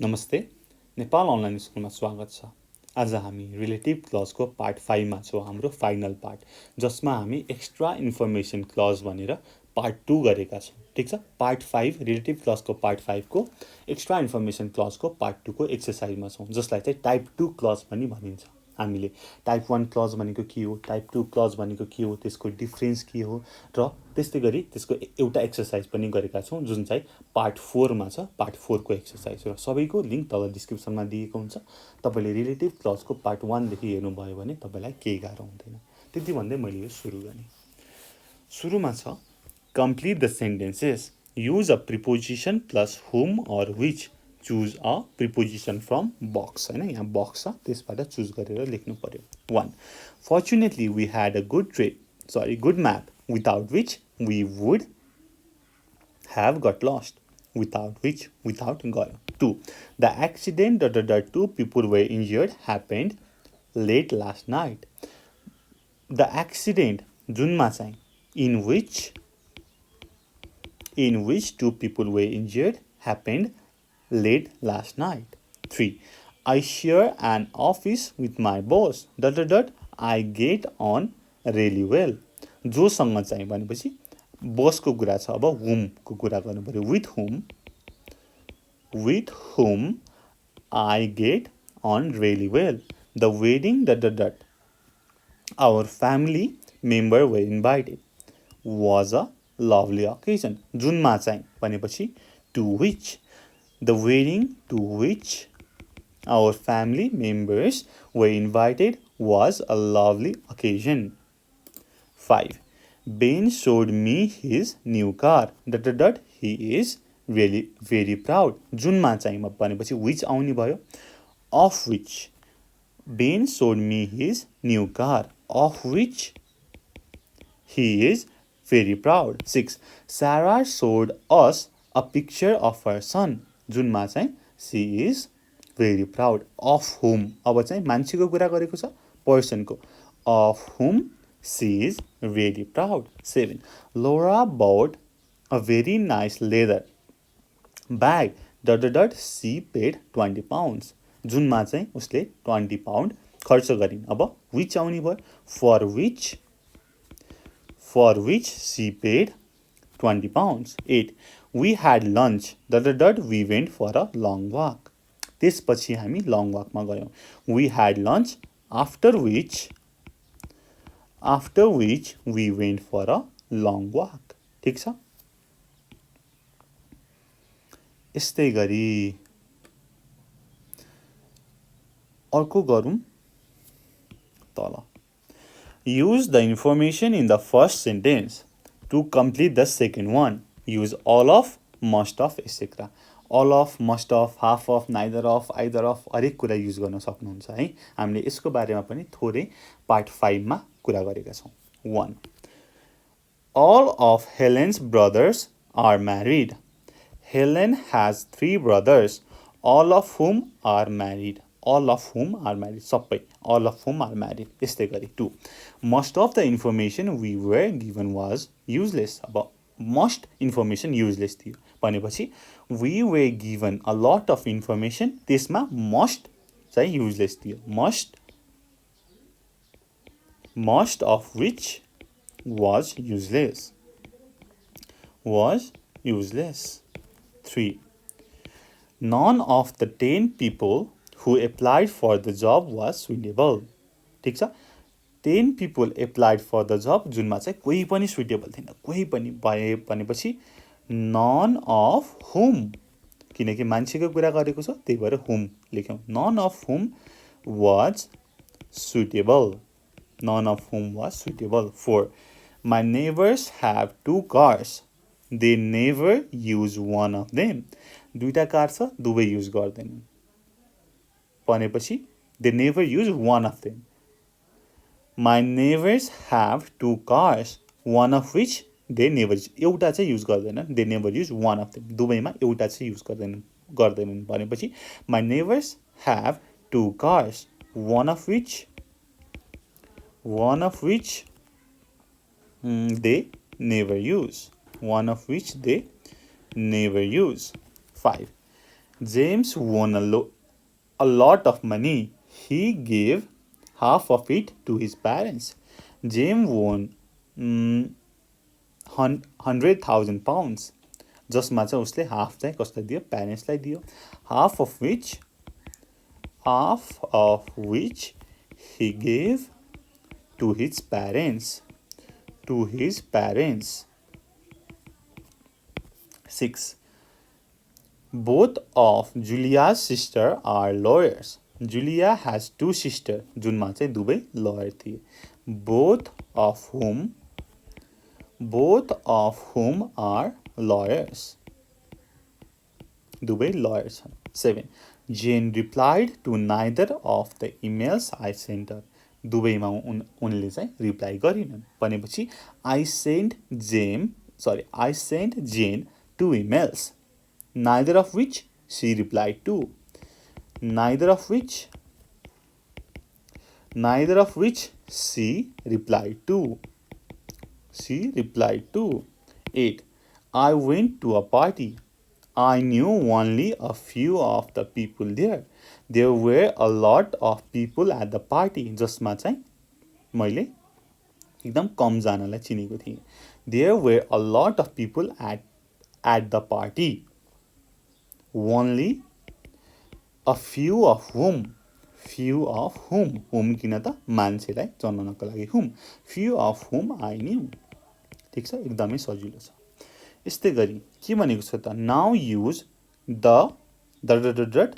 नमस्ते, नेपाल अनलाइन स्कुलमा स्वागत छ। आज हामी रिलेटिभ क्लजको पार्ट 5 मा छौँ, हाम्रो फाइनल पार्ट, जसमा हामी एक्स्ट्रा इन्फर्मेसन क्लज भनेर पार्ट 2 गरेका छौँ। ठिक छ, पार्ट 5 रिलेटिभ क्लजको पार्ट 5 को एक्स्ट्रा इन्फर्मेसन क्लजको पार्ट 2 को एक्सरसाइजमा छौँ, जसलाई चाहिँ टाइप 2 क्लज पनि भनिन्छ। हामीले टाइप 1 क्लज भनेको के हो, टाइप 2 क्लज भनेको के हो, त्यसको डिफरेन्स के हो, र त्यस्तै गरी त्यसको एउटा एक्सरसाइज पनि गरेका छौँ, जुन चाहिँ पार्ट 4 मा छ, पार्ट 4 को एक्सरसाइज। र सबैको लिङ्क तल डिस्क्रिप्सनमा दिएको हुन्छ। तपाईँले रिलेटिभ क्लजको पार्ट 1 देखि हेर्नुभयो भने तपाईँलाई केही गाह्रो हुँदैन। त्यति भन्दै मैले यो सुरु गरेँ। सुरुमा छ, complete the sentences, use a preposition plus whom or which, choose a preposition from box. होइन, यहाँ बक्स छ, त्यसबाट चुज गरेर लेख्नु पर्यो। 1. Fortunately we had a good map without which we would have got lost, without गयो। 2. The accident that 2 people were injured happened late last night. The accident जुनमा चाहिँ in which 2 people were injured happened late last night. 3. I share an office with my boss I get on really well. जोसँग चाहिँ भनेपछि बसको कुरा छ, अब हुमको कुरा गर्नु पर्यो। with whom I get on really well. The wedding our family member were invited was a lovely occasion. जुनमा चाहिँ भनेपछि to which, the wedding to which our family members were invited was a lovely occasion. 5. Ben showed me his new car he is really very proud. जुनमा चाहिँ भनेपछि which आउने भयो, of which Ben showed me his new car of which he is very proud. 6. Sarah showed us a picture of her son. जुनमा चाहिँ she is very proud of whom, अब चाहिँ मान्छेको कुरा गरेको छ, पर्सनको, of whom she is really proud. 7. Laura bought a very nice leather bag she paid 20 pounds. जुनमा चाहिँ उसले 20 पाउन्ड खर्च गरिन्। अब which आउने भयो, for which she paid 20 pounds. 8. We had lunch we went for a long walk. त्यसपछि हामी long walk मा गयौँ। We had lunch after which we went for a long walk. ठिक छ। यस्तै गरी अर्को गरौँ तल। Use the information in the first sentence to complete the second one. Use all of, must of, etc. All of, must of, half of, neither of, either of, हरेक कुरा use गर्न सक्नुहुन्छ है। हामीले यसको बारेमा पनि थोरै पार्ट 5 मा कुरा गरेका छौँ। 1. All of Helen's brothers are married. Helen has 3 brothers, all of whom are married. सबै, all of whom are married. यस्तै गरी 2. Most of the information we were given was useless. अब most information useless थियो भनेपछि we were given a lot of information, त्यसमा most चाहिँ useless थियो। most of which was useless. 3. None of the 10 people who applied for the job was suitable. ठिक छ, 10 people applied for the job, जुनमा चाहिँ कोही पनि सुइटेबल थिएन, कोही पनि भए भनेपछि none of whom, किनकि मान्छेको कुरा गरेको छ त्यही भएर whom लेख्यौँ। none of whom was suitable. 4. My neighbors have 2 cars. They never use one of them. दुईटा कार छ, दुवै युज गर्दैनन् भनेपछि they never use one of them. My neighbors have 2 cars, one of which they never use. एउटा चाहिँ use गर्दैनन्, they never use one of them. दुवैमा एउटा चाहिँ युज गर्दैनन् भनेपछि my neighbors have 2 cars, one of which they never use. 5. James won a lot of money. He gave half of it to his parents. James won 100,000 pounds. जसमा चाहिँ उसले half चाहिँ कसलाई दियो, प्यारेन्ट्सलाई दियो. half of which he gave to his parents. 6. Both of Julia's sisters are lawyers. Julia has 2 sisters. जुनमा चाहिँ दुवै lawyer थिए. Both of whom are lawyers. दुवै lawyers छन्. 7. Jane replied to neither of the emails I sent her. दुवैमा उनले चाहिँ reply गरिनन्. भनेपछि I sent Jane 2 emails, neither of which she replied to. Neither of which she replied to. 8. I went to a party. I knew only a few of the people there. There were a lot of people at the party. जसमा चाहिँ मैले एकदम कम जनालाई चिनेको थिएँ. There were a lot of people at the party. Only a few of whom किन त मान्छेलाई जनाउनको लागि whom. Few of whom I knew. ठिक छ, एकदमै सजिलो छ. यस्तै गरी के भनेको छ त, now use the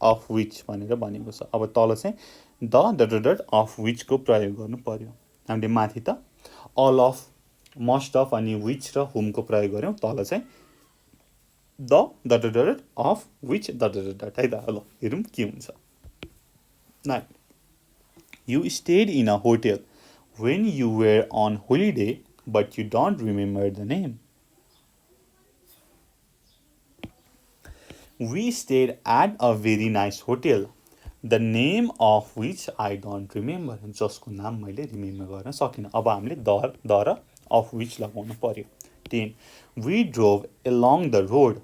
of which भनेर भनेको छ. अब तल चाहिँ the of which को प्रयोग गर्नु पर्यो. हामीले माथि त all of, most of अनि which र whom को प्रयोग गर्यौं. तल चाहिँ the of which है त. ल हेरौँ के हुन्छ. 9. You stayed in a hotel when you were on holiday but you don't remember the name. We stayed at a very nice hotel, the name of which I don't remember. जसको नाम मैले remember गर्न सकिनँ. अब हामीले the र of which लगाउनु पर्यो. 10. We drove along the road.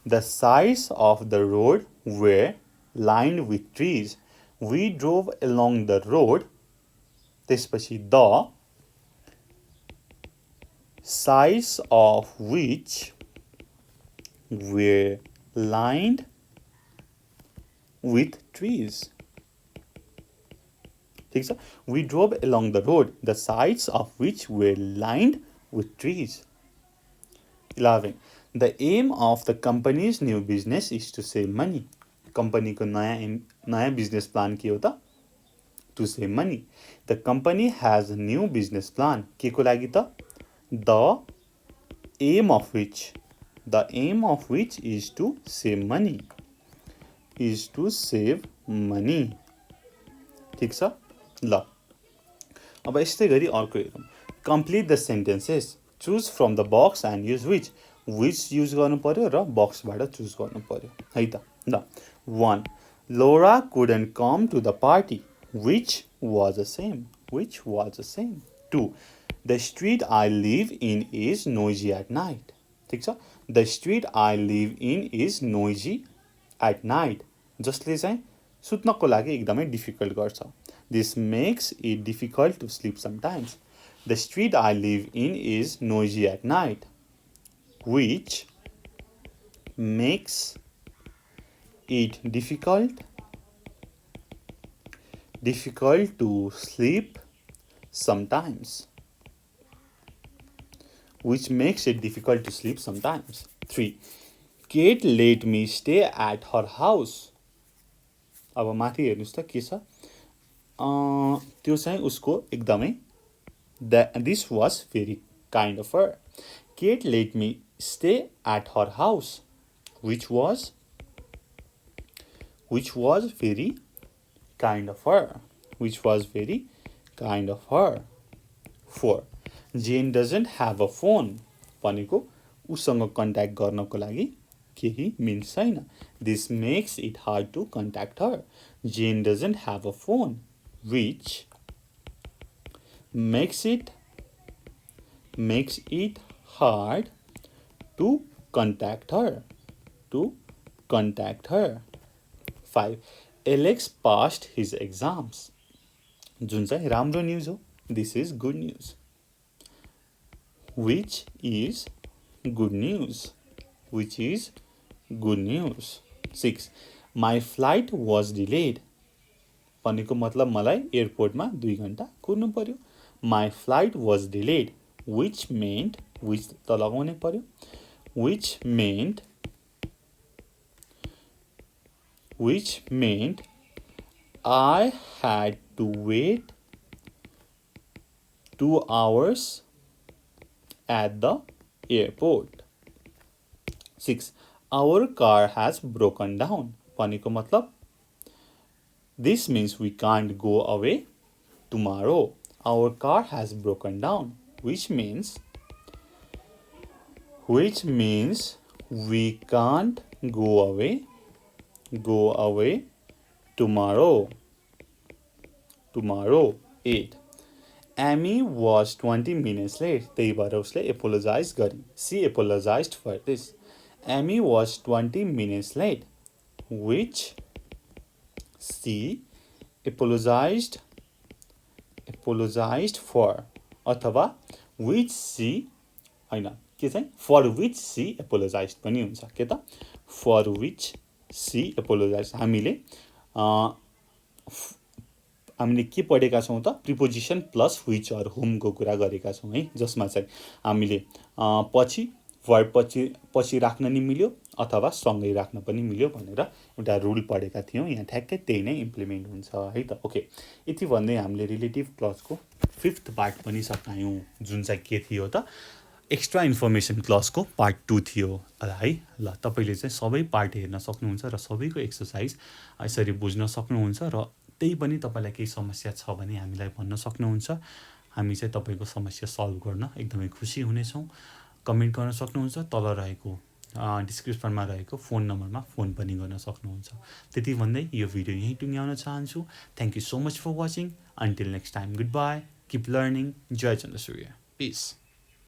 The sides of the road were lined with trees. We drove along the road. त्यसपछि the sides of which were lined with trees. ठीक छ. We drove along the road, the sides of which were lined with trees. 11. The aim of the company's new business is to save money. Company को नयाँ business plan के हो त? To save money. The company has a new business plan. के को लागि त? The aim of which is to save money. ठीक छ. ल अब यस्तै गरी अर्को हेरौँ. Complete the sentences. Choose from the box and use which. Which use गर्नु पर्यो र बक्सबाट चुज गर्नु पर्यो है त. ल 1. Laura couldn't come to the party. Which was the same. 2. The street I live in is noisy at night. ठीक छ. The street I live in is noisy at night. जसले चाहिँ सुत्नको लागि एकदमै डिफिकल्ट गर्छ. This makes it difficult to sleep sometimes. The street I live in is noisy at night, which makes it difficult to sleep sometimes. 3. Kate let me stay at her house. अब माथि हेर्नुस् त के छ. त्यो चाहिँ उसको एकदमै this was very kind of her. Kate let me stay at her house, which was very kind of her. 4. Jane doesn't have a phone. भनेको उसँग कन्ट्याक्ट गर्नको लागि केही मिन्स छैन. This makes it hard to contact her. Jane doesn't have a phone, which makes it hard to contact her. contact her. 5. Alex passed his exams. जुन चाहिँ राम्रो news हो. This is good news. Which is good news. Which is good news. 6. My flight was delayed. भनेको मतलब मलाई एयरपोर्टमा 2 घण्टा कुर्नु पर्यो. My flight was delayed. Which meant, which त लगाउनै पर्यो. Which meant I had to wait 2 hours at the airport. 6. Our car has broken down. भनेको मतलब this means we can't go away tomorrow. Our car has broken down, which means we can't go away tomorrow. 8. Amy was 20 minutes late. त्यही भएर उसले apologize गरी. She apologized for this. Amy was 20 minutes late, which she apologized for. अथवा which she हैन के चाहिँ for which she apologized पनि हुन्छ. के त for which she apologized. हामीले के पढेका छौं त preposition plus which or whom को कुरा गरेका छौं है, जसमा चाहिँ हामीले पछि वर्ब पछि राख्न नि मिल्यो अथवा सँगै राख्न पनि मिल्यो भनेर एउटा रुल पढेका थियौं. यहाँ ठ्याक्कै त्यही नै इम्प्लिमेन्ट हुन्छ है त. ओके, यति भन्दै हामीले रिलेटिभ क्लजको 5th पार्ट पनि सकायौं, जुन चाहिँ के थियो त एक्स्ट्रा इन्फर्मेसन क्लजको पार्ट 2 थियो है. ल तपाईले चाहिँ सबै पार्ट हेर्न सक्नुहुन्छ र सबैको एक्सरसाइज यसरी बुझ्न सक्नुहुन्छ र त्यही पनि तपाईलाई केही समस्या छ भने हामीलाई भन्न सक्नुहुन्छ. हामी चाहिँ तपाईको समस्या सल्भ गर्न एकदमै खुसी हुनेछौं. कमेन्ट गर्न सक्नुहुन्छ. तल रहेको डिस्क्रिप्सनमा रहेको फोन नम्बरमा फोन पनि गर्न सक्नुहुन्छ. त्यति भन्दै यो भिडियो यही टुङ्ग्याउन चाहन्छु. Thank you so much for watching. Until next time, goodbye. Keep learning. जय चन्द्रसूर्य. पिस.